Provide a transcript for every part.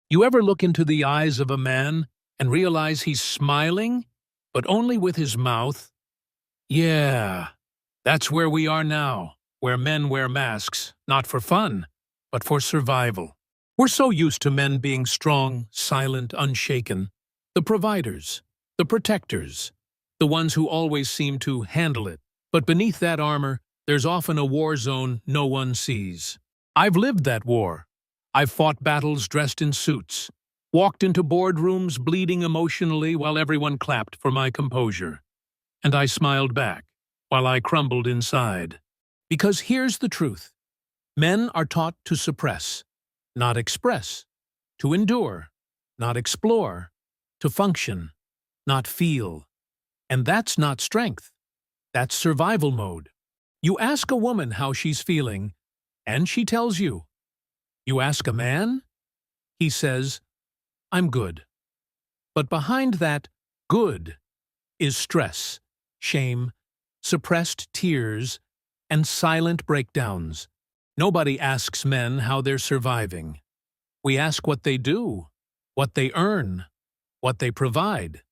You ever look into the eyes of a man and realize he's smiling, but only with his mouth? Yeah, that's where we are now, where men wear masks, not for fun, but for survival. We're so used to men being strong, silent, unshaken, the providers, the protectors, the ones who always seem to handle it. But beneath that armor, there's often a war zone no one sees. I've lived that war. I've fought battles dressed in suits, walked into boardrooms bleeding emotionally while everyone clapped for my composure. And I smiled back, while I crumbled inside. Because here's the truth. Men are taught to suppress, not express, to endure, not explore, to function, not feel. And that's not strength. That's survival mode. You ask a woman how she's feeling, and she tells you. You ask a man? He says, I'm good. But behind that good is stress, shame, suppressed tears, and silent breakdowns. Nobody asks men how they're surviving. We ask what they do, what they earn, what they provide.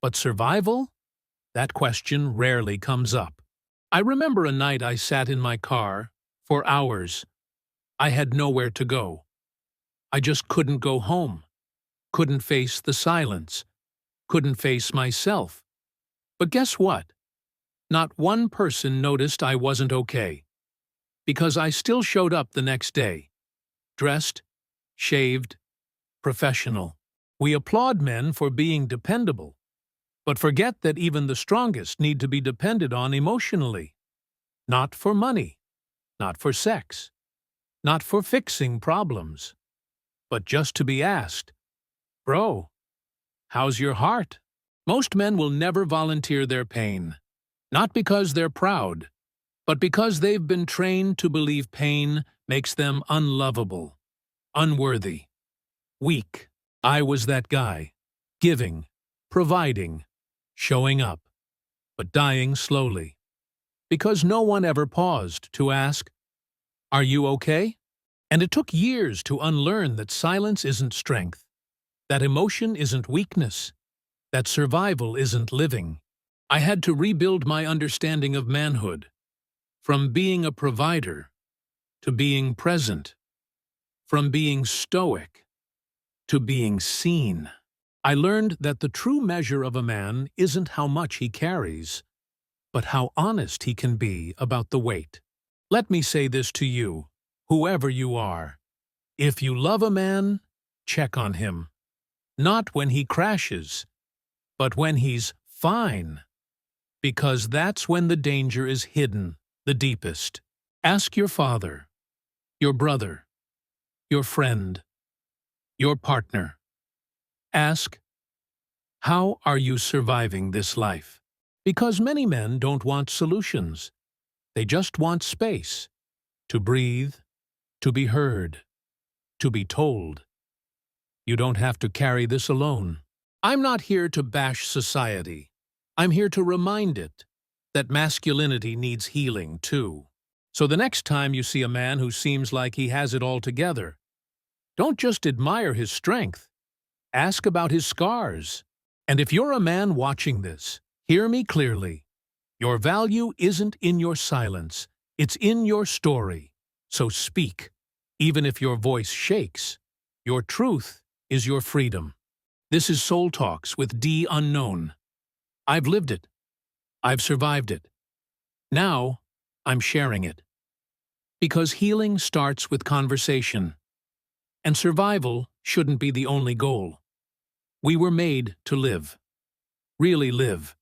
But survival? That question rarely comes up. I remember a night I sat in my car for hours. I had nowhere to go. I just couldn't go home, couldn't face the silence, couldn't face myself. But guess what? Not one person noticed I wasn't okay. Because I still showed up the next day. Dressed, shaved, professional. We applaud men for being dependable, but forget that even the strongest need to be depended on emotionally. Not for money, not for sex, not for fixing problems, but just to be asked, Bro, how's your heart? Most men will never volunteer their pain, not because they're proud, but because they've been trained to believe pain makes them unlovable, unworthy, weak. I was that guy, giving, providing, showing up, but dying slowly. Because no one ever paused to ask, Are you okay? And it took years to unlearn that silence isn't strength, that emotion isn't weakness, that survival isn't living. I had to rebuild my understanding of manhood, from being a provider to being present, from being stoic to being seen. I learned that the true measure of a man isn't how much he carries, but how honest he can be about the weight. Let me say this to you, whoever you are. If you love a man, check on him. Not when he crashes, but when he's fine. Because that's when the danger is hidden the deepest. Ask your father, your brother, your friend, your partner. Ask, how are you surviving this life? Because many men don't want solutions. They just want space, to breathe, to be heard, to be told. You don't have to carry this alone. I'm not here to bash society. I'm here to remind it that masculinity needs healing too. So the next time you see a man who seems like he has it all together, don't just admire his strength. Ask about his scars. And if you're a man watching this, hear me clearly. Your value isn't in your silence. It's in your story. So speak. Even if your voice shakes, your truth is your freedom. This is Soul Talks with D Unknown. I've lived it. I've survived it. Now, I'm sharing it. Because healing starts with conversation. And survival shouldn't be the only goal. We were made to live. Really live.